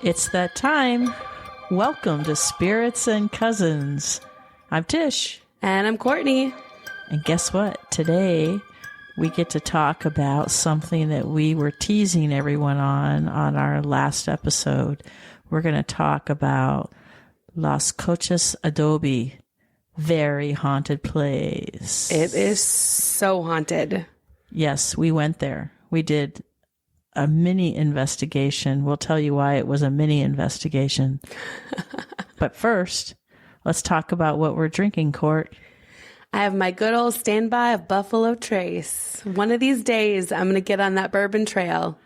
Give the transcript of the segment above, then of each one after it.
It's that time. Welcome to Spirits and Cousins. I'm Tish. And I'm Courtney. And guess what? Today we get to talk about something that we were teasing everyone on our last episode. We're going to talk about Las Coches Adobe. Very haunted place. It is so haunted. Yes, we went there. We did a mini investigation. We'll tell you why it was a mini investigation. But first, let's talk about what we're drinking, Court. I have my good old standby of Buffalo Trace. One of these days, I'm going to get on that bourbon trail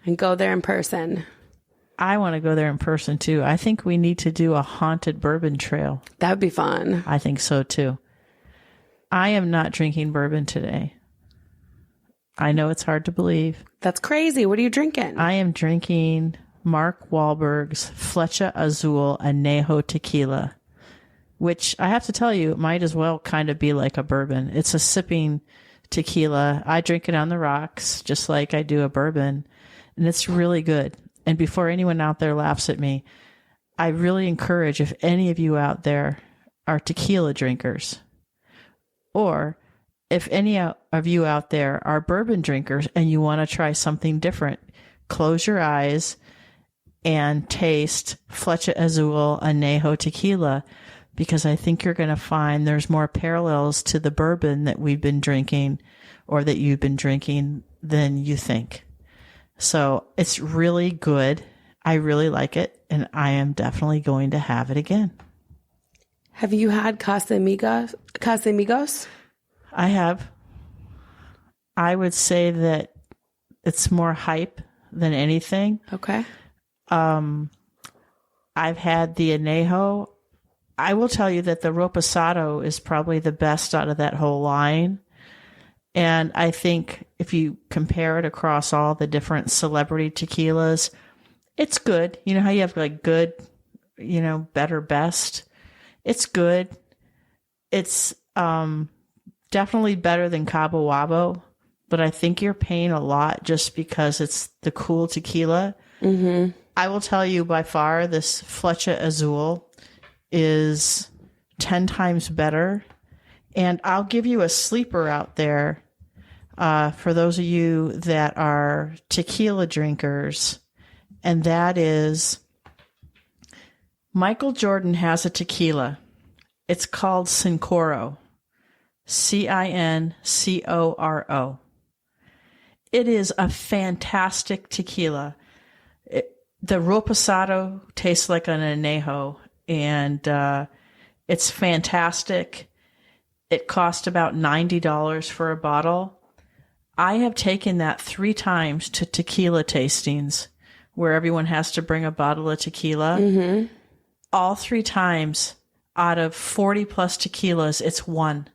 and go there in person. I want to go there in person, too. I think we need to do a haunted bourbon trail. That would be fun. I think so, too. I am not drinking bourbon today. I know it's hard to believe. That's crazy. What are you drinking? I am drinking Mark Wahlberg's Flecha Azul Añejo Tequila, which I have to tell you, it might as well kind of be like a bourbon. It's a sipping tequila. I drink it on the rocks, just like I do a bourbon, and it's really good. And before anyone out there laughs at me, I really encourage, if any of you out there are tequila drinkers, or if any of you out there are bourbon drinkers and you want to try something different, close your eyes and taste Flecha Azul Añejo Tequila, because I think you're going to find there's more parallels to the bourbon that we've been drinking or that you've been drinking than you think. So it's really good. I really like it, and I am definitely going to have it again. Have you had Casamigos? I have. I would say that it's more hype than anything. Okay. I've had the Añejo. I will tell you that the Reposado is probably the best out of that whole line. And I think if you compare it across all the different celebrity tequilas, it's good. You know how you have like good, better, best? It's good. It's definitely better than Cabo Wabo, but I think you're paying a lot just because it's the cool tequila. Mm-hmm. I will tell you by far this Flecha Azul is 10 times better. And I'll give you a sleeper out there for those of you that are tequila drinkers. And that is Michael Jordan has a tequila. It's called Cincoro. Cincoro. It is a fantastic tequila. The Reposado tastes like an Añejo, and it's fantastic. It cost about $90 for a bottle. I have taken that 3 times to tequila tastings where everyone has to bring a bottle of tequila. Mm-hmm. All 3 times out of 40 plus tequilas, it's won.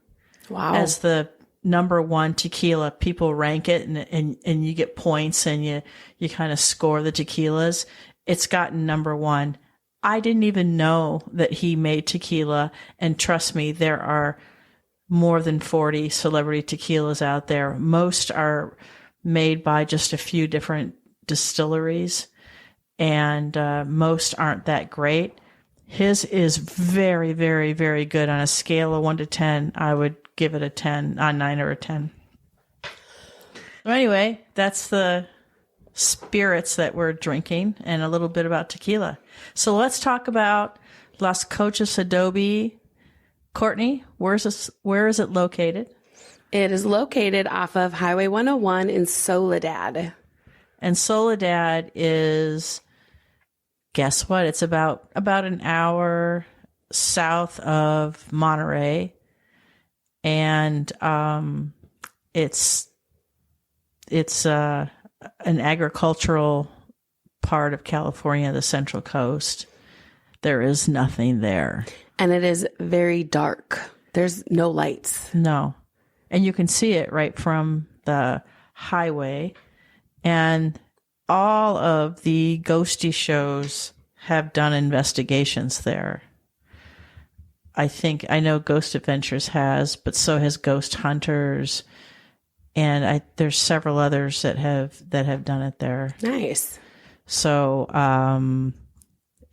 Wow. As the number 1 tequila. People rank it and you get points and you kind of score the tequilas. It's gotten number 1. I didn't even know that he made tequila. And trust me, there are more than 40 celebrity tequilas out there. Most are made by just a few different distilleries, and most aren't that great. His is very, very, very good. On a scale of 1 to 10, I would give it a 10, a 9 or a 10. Anyway, that's the spirits that we're drinking and a little bit about tequila. So let's talk about Las Coches Adobe. Courtney, where is it located? It is located off of Highway 101 in Soledad. And Soledad is, guess what? It's about an hour south of Monterey. And it's an agricultural part of California, the Central Coast. There is nothing there. And it is very dark. There's no lights. No. And you can see it right from the highway. And all of the ghosty shows have done investigations there. I know Ghost Adventures has, but so has Ghost Hunters. And there's several others that have done it there. Nice. So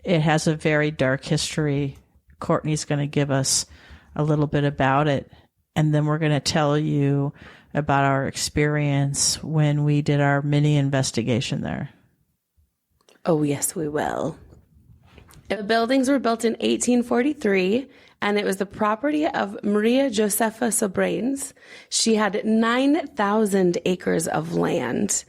it has a very dark history. Courtney's going to give us a little bit about it, and then we're going to tell you about our experience when we did our mini investigation there. Oh, yes, we will. The buildings were built in 1843, and it was the property of Maria Josefa Sobranes. She had 9,000 acres of land,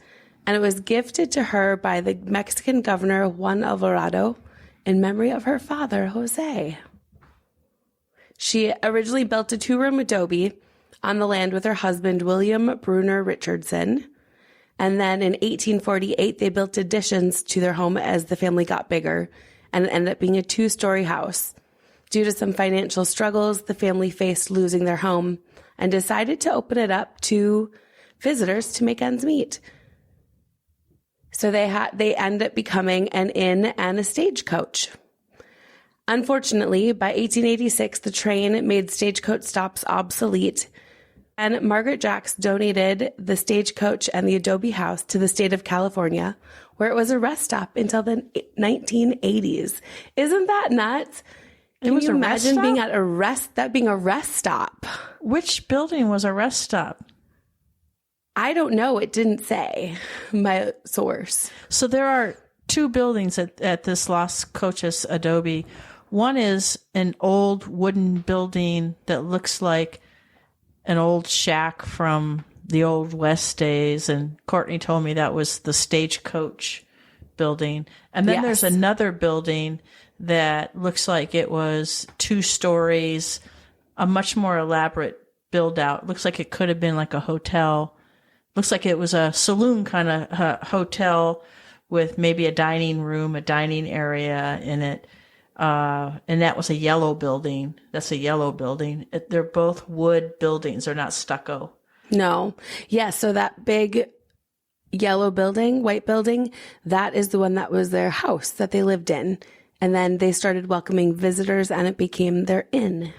and it was gifted to her by the Mexican governor Juan Alvarado in memory of her father, Jose. She originally built a 2-room adobe on the land with her husband, William Bruner Richardson. And then in 1848, they built additions to their home as the family got bigger, and it ended up being a 2-story house. Due to some financial struggles, the family faced losing their home and decided to open it up to visitors to make ends meet. So they end up becoming an inn and a stagecoach. Unfortunately, by 1886, the train made stagecoach stops obsolete, and Margaret Jacks donated the stagecoach and the adobe house to the state of California, where it was a rest stop until the 1980s. Isn't that nuts? Can you imagine being at being a rest stop? Which building was a rest stop? I don't know. It didn't say, my source. So there are 2 buildings at this Las Coches Adobe. One is an old wooden building that looks like an old shack from the old West days. And Courtney told me that was the stagecoach building. And then there's another building that looks like it was 2 stories, a much more elaborate build out. Looks like it could have been like a hotel. Looks like it was a saloon kind of hotel with maybe a dining room, a dining area in it. And that was a yellow building. That's a yellow building. They're both wood buildings. They're not stucco. No. Yeah. So that big yellow building, white building, that is the one that was their house that they lived in. And then they started welcoming visitors and it became their inn.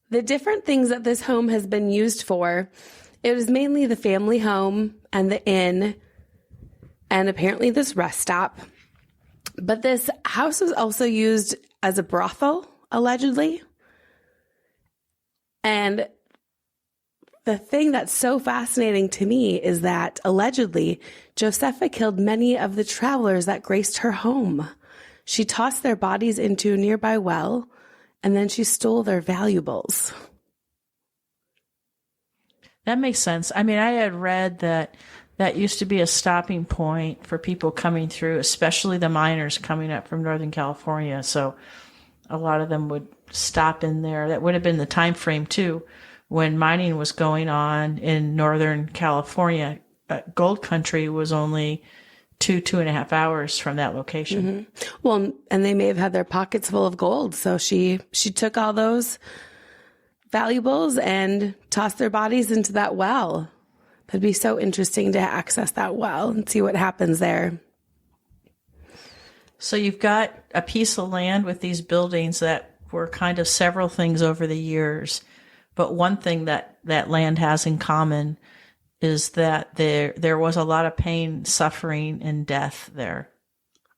The different things that this home has been used for, it was mainly the family home and the inn and apparently this rest stop. But this house was also used as a brothel, allegedly. And the thing that's so fascinating to me is that allegedly Josefa killed many of the travelers that graced her home. She tossed their bodies into a nearby well, and then she stole their valuables. That makes sense. I mean, I had read that used to be a stopping point for people coming through, especially the miners coming up from Northern California. So a lot of them would stop in there. That would have been the time frame, too, when mining was going on in Northern California. Gold Country was only 2.5 hours from that location. Mm-hmm. Well, and they may have had their pockets full of gold. So she took all those valuables and tossed their bodies into that well. That'd be so interesting to access that well and see what happens there. So you've got a piece of land with these buildings that were kind of several things over the years. But one thing that land has in common is that there was a lot of pain, suffering, and death there.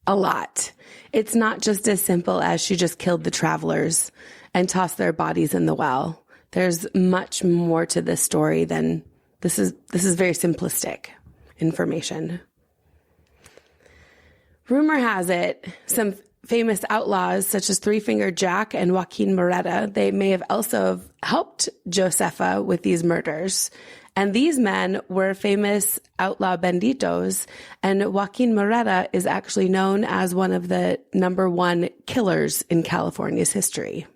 A lot. It's not just as simple as she just killed the travelers and tossed their bodies in the well. There's much more to this story than this is very simplistic information. Rumor has it some famous outlaws such as Three Finger Jack and Joaquin Moreta, they may have also helped Josefa with these murders. And these men were famous outlaw banditos, and Joaquin Moreta is actually known as one of the #1 killers in California's history.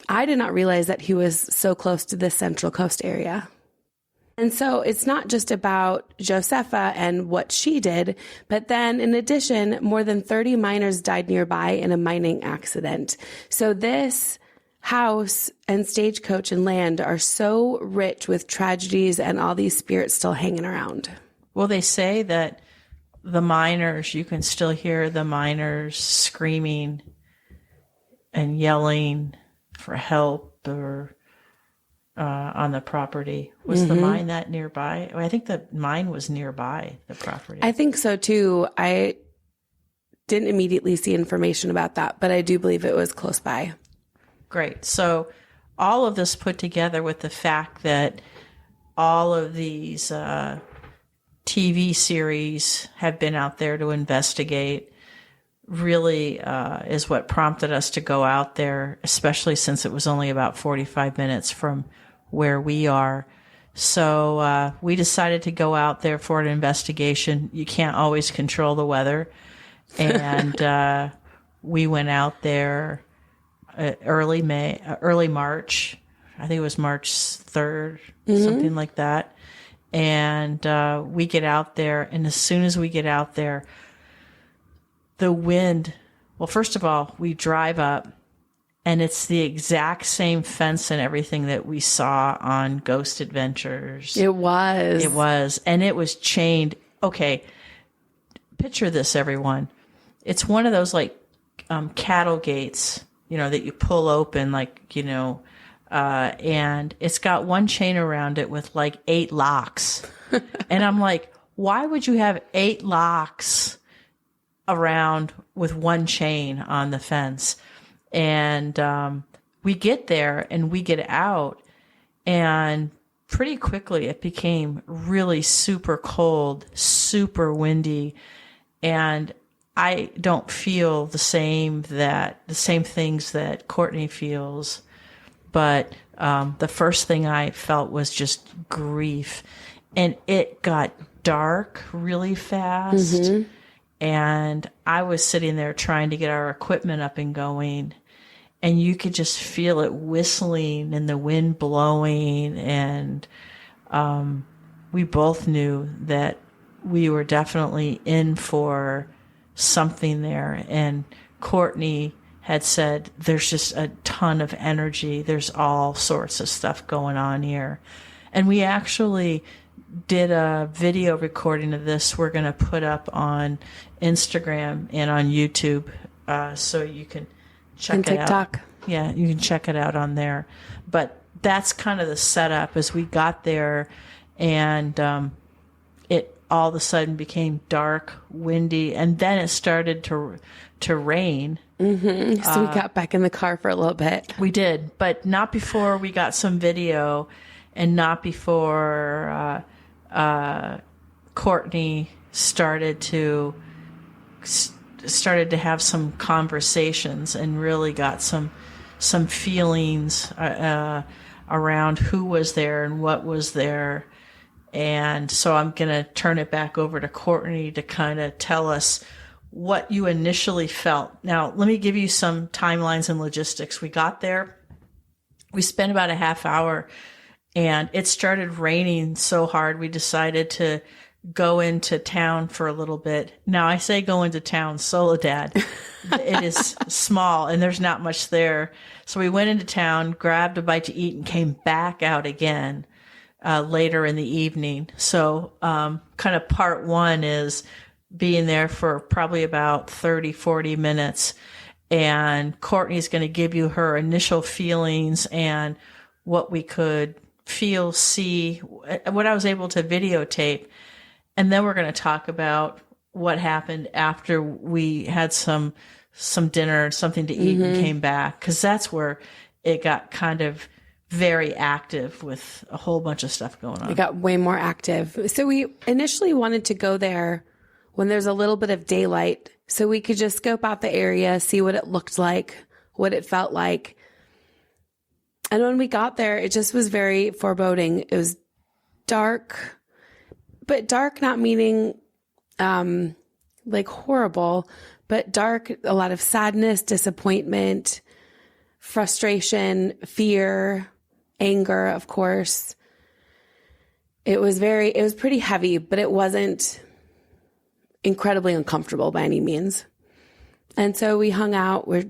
I did not realize that he was so close to this Central Coast area. And so it's not just about Josefa and what she did, but then in addition, more than 30 miners died nearby in a mining accident. So this house and stagecoach and land are so rich with tragedies and all these spirits still hanging around. Well, they say that the miners, you can still hear the miners screaming and yelling for help or on the property. Was the mine that nearby? I think the mine was nearby the property. I think so too. I didn't immediately see information about that, but I do believe it was close by. Great. So all of this put together with the fact that all of these TV series have been out there to investigate really is what prompted us to go out there, especially since it was only about 45 minutes from where we are. So we decided to go out there for an investigation. You can't always control the weather. And we went out there early March. I think it was March 3rd, something like that. And we get out there, and as soon as we get out there, the wind, well, first of all, we drive up, and it's the exact same fence and everything that we saw on Ghost Adventures. It was. It was. And it was chained. Okay, picture this, everyone. It's one of those, like, cattle gates, that you pull open, like, and it's got one chain around it with, like, 8 locks. And I'm like, why would you have 8 locks around with one chain on the fence? And we get there and we get out, and pretty quickly it became really super cold, super windy, and I don't feel the same things that Courtney feels, but the first thing I felt was just grief, and it got dark really fast. And I was sitting there trying to get our equipment up and going, and you could just feel it whistling and the wind blowing. And we both knew that we were definitely in for something there. And Courtney had said, there's just a ton of energy. There's all sorts of stuff going on here. And we actually did a video recording of this we're going to put up on Instagram and on YouTube, so you can check it TikTok. out. Yeah, you can check it out on there. But that's kind of the setup as we got there, and it all of a sudden became dark, windy, and then it started to rain. So we got back in the car for a little bit. We did, but not before we got some video, and not before Courtney started to have some conversations and really got some feelings around who was there and what was there. And so I'm going to turn it back over to Courtney to kind of tell us what you initially felt. Now, let me give you some timelines and logistics. We got there. We spent about a half hour, and it started raining so hard we decided to go into town for a little bit. Now, I say go into town, Soledad. It is small, and there's not much there. So we went into town, grabbed a bite to eat, and came back out again later in the evening. So kind of part one is being there for probably about 30, 40 minutes. And Courtney's going to give you her initial feelings and what we could feel, see, what I was able to videotape. And then we're going to talk about what happened after we had some dinner, something to eat, and came back. Because that's where it got kind of very active with a whole bunch of stuff going on. It got way more active. So we initially wanted to go there when there's a little bit of daylight, so we could just scope out the area, see what it looked like, what it felt like. And when we got there, it just was very foreboding. It was dark, but dark not meaning like horrible, but dark, a lot of sadness, disappointment, frustration, fear, anger, of course. It was pretty heavy, but it wasn't incredibly uncomfortable by any means. And so we hung out. We're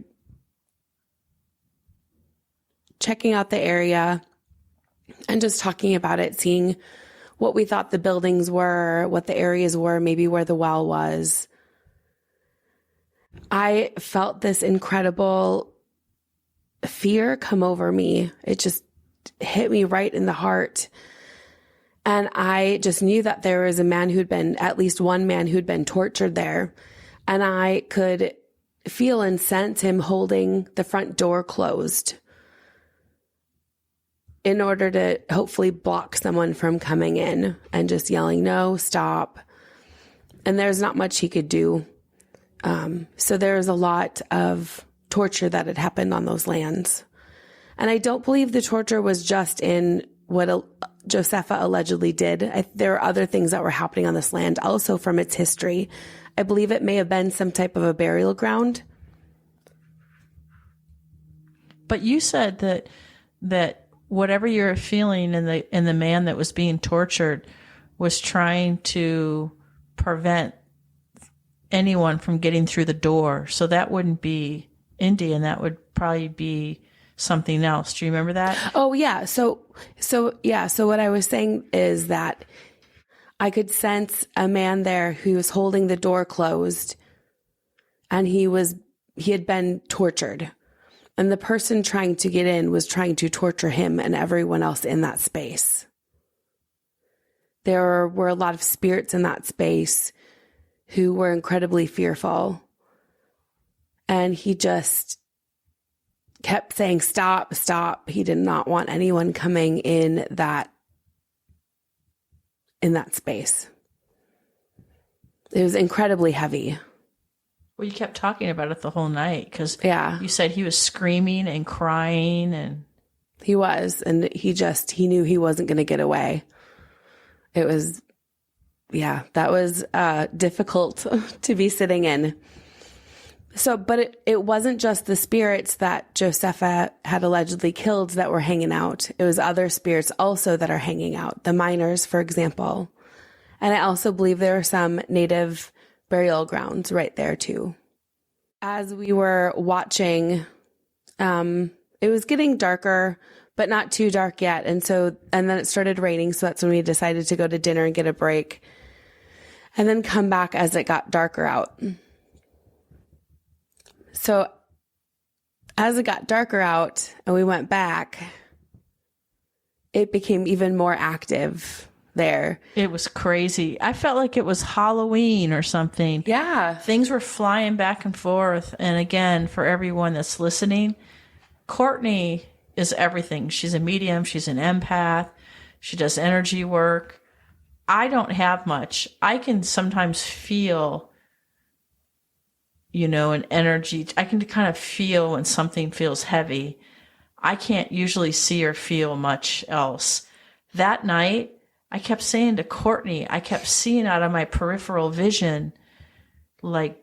checking out the area and just talking about it, seeing what we thought the buildings were, what the areas were, maybe where the well was. I felt this incredible fear come over me. hit me right in the heart. And I just knew that there was at least one man who'd been tortured there. And I could feel and sense him holding the front door closed in order to hopefully block someone from coming in, and just yelling, "No, stop." And there's not much he could do. So there's a lot of torture that had happened on those lands. And I don't believe the torture was just in what Josepha allegedly did. There are other things that were happening on this land also from its history. I believe it may have been some type of a burial ground. But you said that whatever you're feeling in the man that was being tortured was trying to prevent anyone from getting through the door. So that wouldn't be Indian. That would probably be something else. Do you remember that? Oh yeah. So what I was saying is that I could sense a man there who was holding the door closed, and he had been tortured. And the person trying to get in was trying to torture him and everyone else in that space. There were a lot of spirits in that space who were incredibly fearful. And he just kept saying, "Stop, stop." He did not want anyone coming in that space. It was incredibly heavy. Well, you kept talking about it the whole night because Yeah. you said he was screaming and crying, and He was, and he knew he wasn't going to get away. It was, that was difficult to be sitting in. So, but it wasn't just the spirits that Josepha had allegedly killed that were hanging out. It was other spirits also that are hanging out. The miners, for example. And I also believe there are some native burial grounds right there too. As we were watching, it was getting darker, but not too dark yet. And then it started raining. So that's when we decided to go to dinner and get a break and then come back as it got darker out. So as it got darker out and we went back, it became even more active there. it was crazy. I felt like it was Halloween or something. Yeah. Things were flying back and forth. And again, for everyone that's listening, Courtney is everything. She's a medium. She's an empath. She does energy work. I don't have much. I can sometimes feel, an energy. I can kind of feel when something feels heavy. I can't usually see or feel much else. That night, I kept saying to Courtney, I kept seeing out of my peripheral vision, like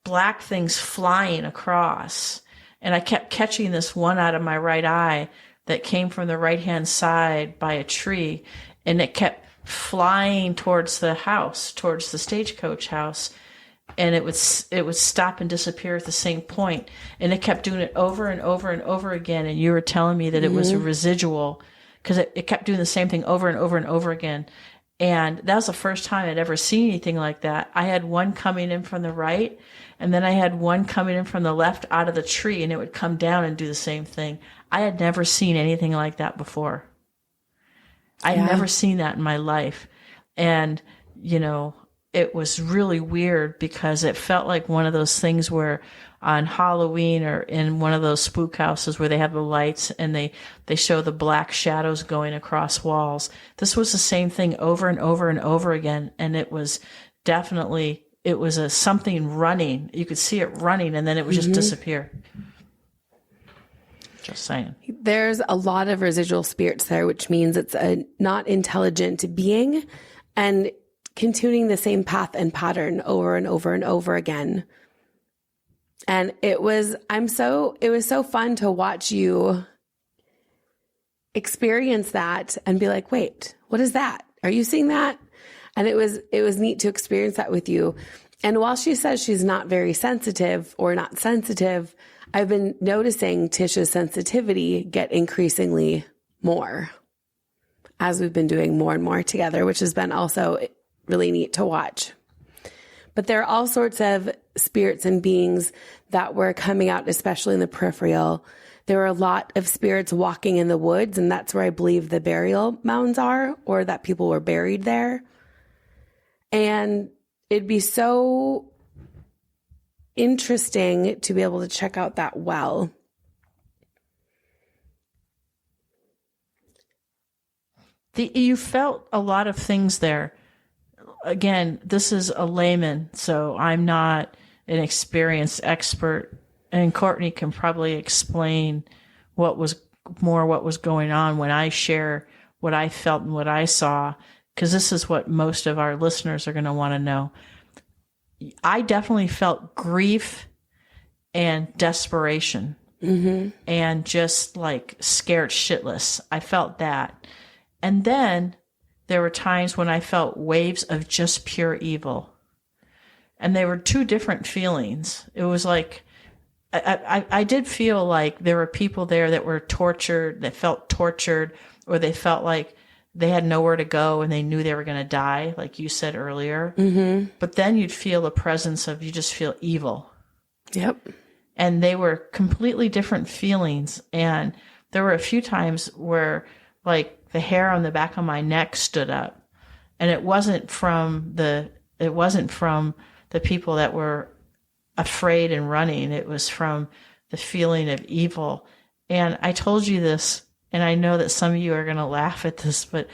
black things flying across. And I kept catching this one out of my right eye that came from the right-hand side by a tree. And it kept flying towards the house, towards the stagecoach house. And it would stop and disappear at the same point. And it kept doing it over and over and over again. And you were telling me that it was a residual because it kept doing the same thing over and over and over again. And that was the first time I'd ever seen anything like that. I had one coming in from the right, and then I had one coming in from the left out of the tree, and it would come down and do the same thing. I had never seen anything like that before. I'd never seen that in my life. And, it was really weird because it felt like one of those things where on Halloween or in one of those spook houses where they have the lights and they show the black shadows going across walls. This was the same thing over and over and over again. And it was definitely, it was something running. You could see it running and then it would just disappear. Just saying. There's a lot of residual spirits there, which means it's a not intelligent being and continuing the same path and pattern over and over and over again. And it was so fun to watch you experience that and be like, wait, what is that? Are you seeing that? And it was neat to experience that with you. And while she says she's not very sensitive or not sensitive, I've been noticing Tish's sensitivity get increasingly more as we've been doing more and more together, which has been also really neat to watch. But there are all sorts of spirits and beings that were coming out, especially in the peripheral, There were a lot of spirits walking in the woods, and that's where I believe the burial mounds are, or that people were buried there. And it'd be so interesting to be able to check out that well. You felt a lot of things there. Again, this is a layman, so I'm not an experienced expert, and Courtney can probably explain what was going on when I share what I felt and what I saw, because this is what most of our listeners are going to want to know. I definitely felt grief and desperation, and just like scared shitless. I felt that. And then there were times when I felt waves of just pure evil. And they were two different feelings. It was like, I did feel like there were people there that were tortured, that felt tortured, or they felt like they had nowhere to go and they knew they were going to die, like you said earlier. Mm-hmm. But then you'd feel a presence of, you just feel evil. Yep. And they were completely different feelings. And there were a few times where, like, the hair on the back of my neck stood up, and it wasn't from the people that were afraid and running. It was from the feeling of evil. And I told you this, and I know that some of you are going to laugh at this, but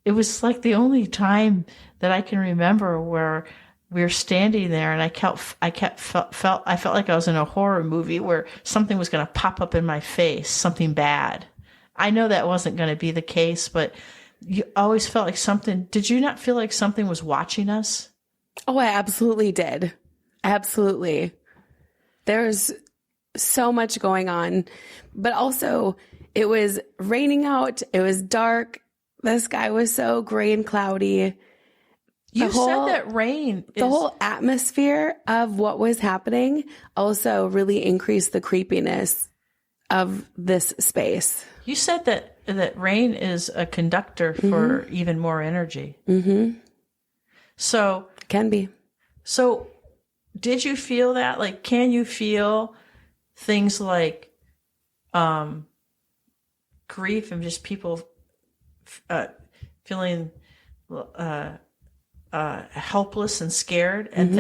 it was like the only time that I can remember where we were standing there, and I felt like I was in a horror movie where something was going to pop up in my face, something bad. I know that wasn't going to be the case, but you always felt like something. Did you not feel like something was watching us? Oh, I absolutely did. Absolutely. There's so much going on, but also it was raining out. It was dark. The sky was so gray and cloudy. You said that rain. The whole atmosphere of what was happening also really increased the creepiness of this space. You said that rain is a conductor for even more energy. Mm-hmm. So can be. So did you feel that? Like, can you feel things like grief and just people feeling helpless and scared, and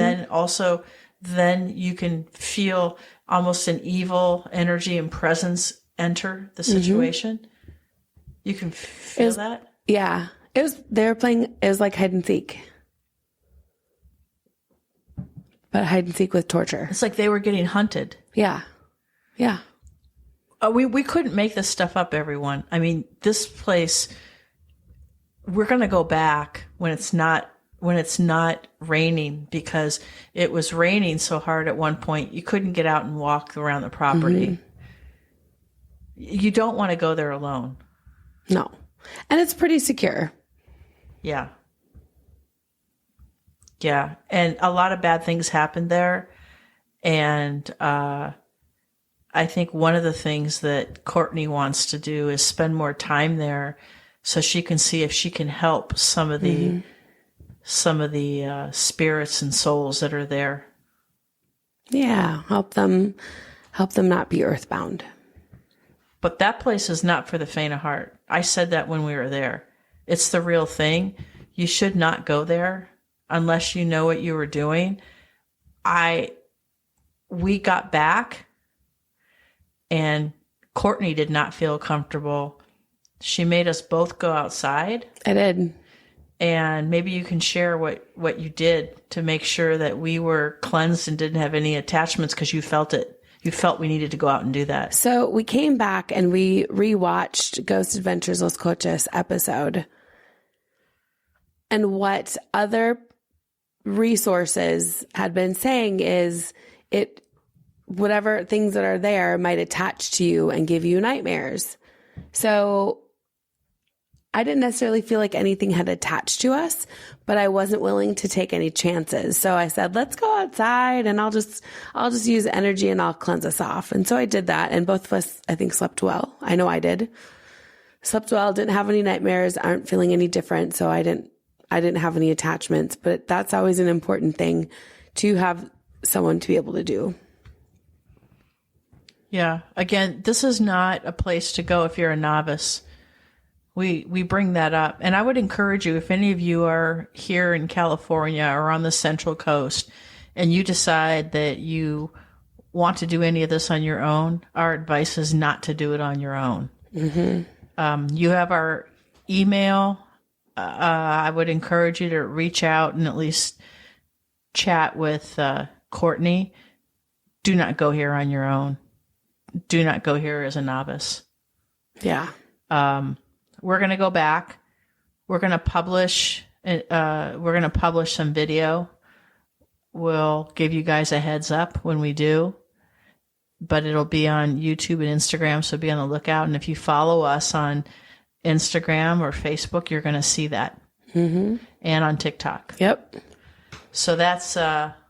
then you can feel almost an evil energy and presence enter the situation? You can feel that? Yeah. It was like hide and seek. But hide and seek with torture. It's like they were getting hunted. Yeah. Yeah. We couldn't make this stuff up, everyone. I mean, this place, we're going to go back when it's not raining, because it was raining so hard at one point you couldn't get out and walk around the property. You don't want to go there alone. No. And it's pretty secure. Yeah. Yeah. And a lot of bad things happened there. And I think one of the things that Courtney wants to do is spend more time there so she can see if she can help some of the spirits and souls that are there. Yeah. Help them not be earthbound. But that place is not for the faint of heart. I said that when we were there. It's the real thing. You should not go there unless you know what you were doing. We got back, and Courtney did not feel comfortable. She made us both go outside. I did. And maybe you can share what you did to make sure that we were cleansed and didn't have any attachments, because you felt it. You felt we needed to go out and do that. So we came back and we rewatched Ghost Adventures Los Coches episode. And what other resources had been saying is whatever things that are there might attach to you and give you nightmares. So I didn't necessarily feel like anything had attached to us, but I wasn't willing to take any chances. So I said, let's go outside and I'll just use energy and I'll cleanse us off. And so I did that. And both of us, I think, slept well. I know I did. Slept well, didn't have any nightmares, aren't feeling any different. So I didn't have any attachments, but that's always an important thing to have someone to be able to do. Yeah. Again, this is not a place to go if you're a novice. We bring that up. And I would encourage you, if any of you are here in California or on the Central Coast and you decide that you want to do any of this on your own, our advice is not to do it on your own. You have our email. I would encourage you to reach out and at least chat with Courtney. Do not go here on your own. Do not go here as a novice. Yeah. We're going to go back. We're going to publish. Some video. We'll give you guys a heads up when we do, but it'll be on YouTube and Instagram. So be on the lookout. And if you follow us on Instagram or Facebook, you're going to see that. And on TikTok. Yep. So that's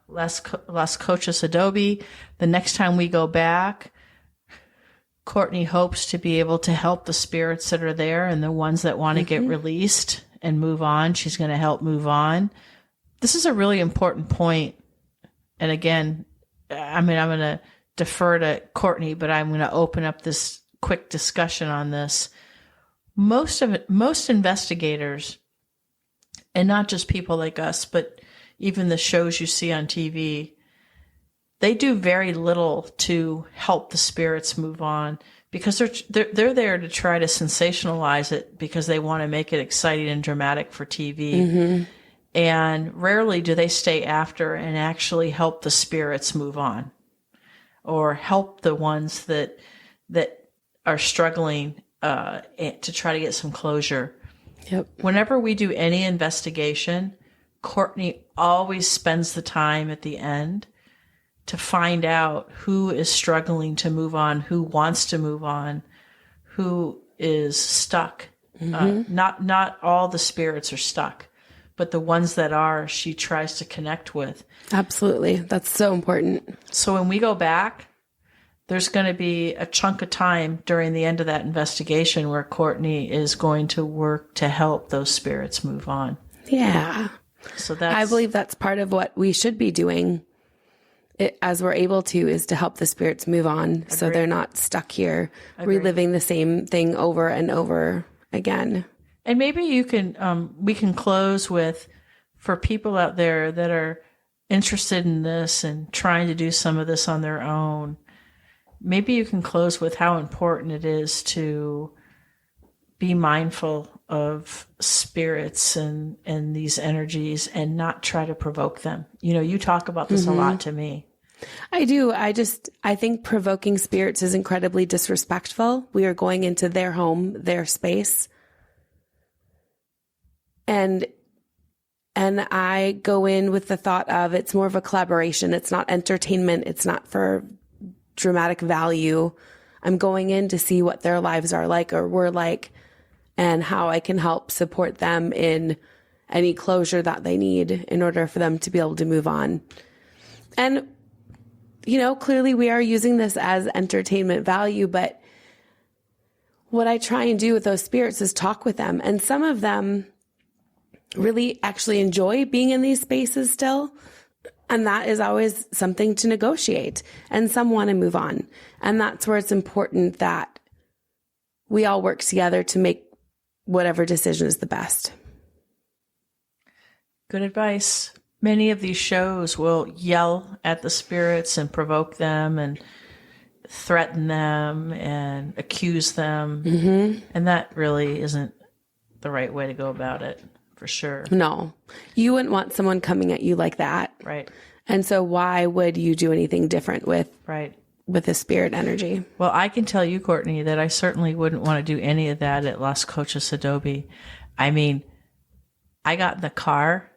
Las Coches Adobe. The next time we go back, Courtney hopes to be able to help the spirits that are there and the ones that want to get released and move on. She's going to help move on. This is a really important point. And again, I'm going to defer to Courtney, but I'm going to open up this quick discussion on this. Most investigators, and not just people like us, but even the shows you see on TV, they do very little to help the spirits move on because they're there to try to sensationalize it because they want to make it exciting and dramatic for TV. And rarely do they stay after and actually help the spirits move on or help the ones that are struggling to try to get some closure. Yep. Whenever we do any investigation, Courtney always spends the time at the end to find out who is struggling to move on, who wants to move on, who is stuck. Not all the spirits are stuck, but the ones that are, she tries to connect with. Absolutely. That's so important. So when we go back, there's going to be a chunk of time during the end of that investigation where Courtney is going to work to help those spirits move on. Yeah. So I believe that's part of what we should be doing as we're able to, is to help the spirits move on. So they're not stuck here reliving the same thing over and over again. And maybe you can, we can close with, for people out there that are interested in this and trying to do some of this on their own, maybe you can close with how important it is to be mindful of spirits and these energies and not try to provoke them. You know, you talk about this a lot to me. I do. I think provoking spirits is incredibly disrespectful. We are going into their home, their space. And I go in with the thought of it's more of a collaboration. It's not entertainment. It's not for dramatic value. I'm going in to see what their lives are like or were like and how I can help support them in any closure that they need in order for them to be able to move on. And, you know, clearly we are using this as entertainment value, but what I try and do with those spirits is talk with them. And some of them really actually enjoy being in these spaces still. And that is always something to negotiate. And some want to move on. And that's where it's important that we all work together to make whatever decision is the best. Good advice. Many of these shows will yell at the spirits and provoke them and threaten them and accuse them. And that really isn't the right way to go about it, for sure. No, you wouldn't want someone coming at you like that. Right. And so why would you do anything different with a spirit energy? Well, I can tell you, Courtney, that I certainly wouldn't want to do any of that at Las Coches Adobe. I mean, I got in the car,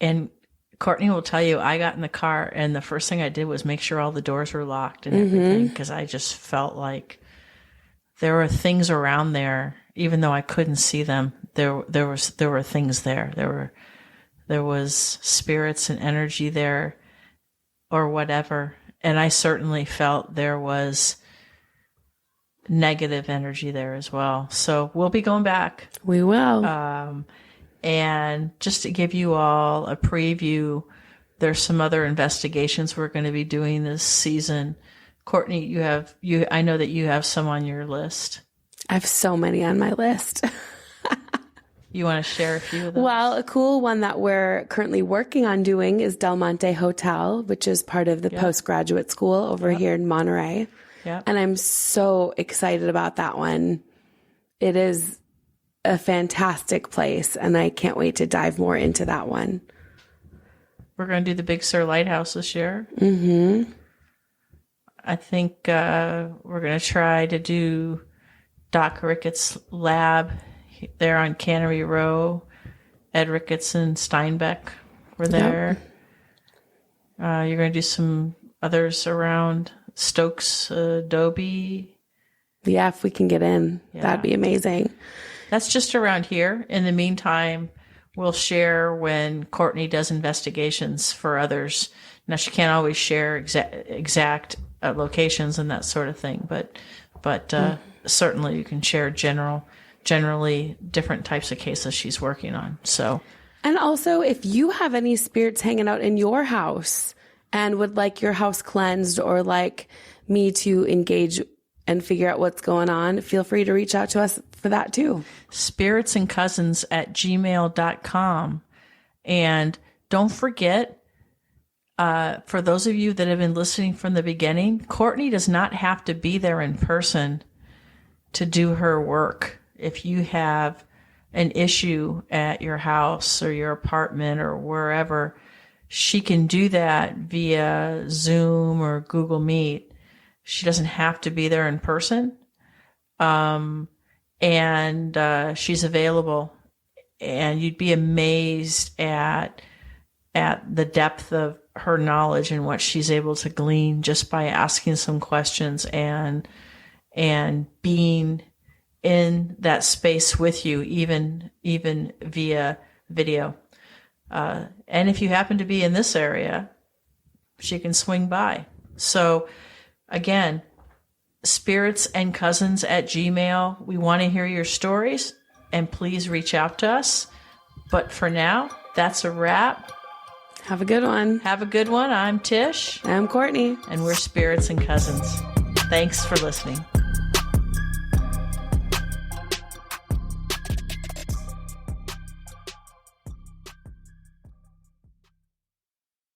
and Courtney will tell you, I got in the car, and the first thing I did was make sure all the doors were locked and everything, because I just felt like there were things around there, even though I couldn't see them. There were things there. There was spirits and energy there, or whatever. And I certainly felt there was negative energy there as well. So we'll be going back. We will. And just to give you all a preview, there's some other investigations we're going to be doing this season Courtney, I know that you have some on your list. I have so many on my list. You want to share a few of them? Well, a cool one that we're currently working on doing is Del Monte Hotel, which is part of the postgraduate school over here in Monterey. Yeah. And I'm so excited about that one. It is a fantastic place, and I can't wait to dive more into that one. We're going to do the Big Sur Lighthouse this year. Mm-hmm. I think we're going to try to do Doc Ricketts' lab there on Cannery Row. Ed Ricketts and Steinbeck were there. Yep. You're going to do some others around Stokes Adobe. Yeah, if we can get in, that'd be amazing. That's just around here. In the meantime, we'll share when Courtney does investigations for others. Now, she can't always share exact locations and that sort of thing, but certainly you can share generally different types of cases she's working on. So, and also, if you have any spirits hanging out in your house and would like your house cleansed or like me to engage and figure out what's going on, feel free to reach out to us for that too. spiritsandcousins@gmail.com. And don't forget, for those of you that have been listening from the beginning, Courtney does not have to be there in person to do her work. If you have an issue at your house or your apartment or wherever, she can do that via Zoom or Google Meet. She doesn't have to be there in person. And she's available. And you'd be amazed at the depth of her knowledge and what she's able to glean just by asking some questions and being in that space with you, even via video. And if you happen to be in this area, she can swing by. So again, spiritsandcousins@gmail. We want to hear your stories, and please reach out to us. But for now, that's a wrap. Have a good one. Have a good one. I'm Tish. I'm Courtney. And we're Spirits and Cousins. Thanks for listening.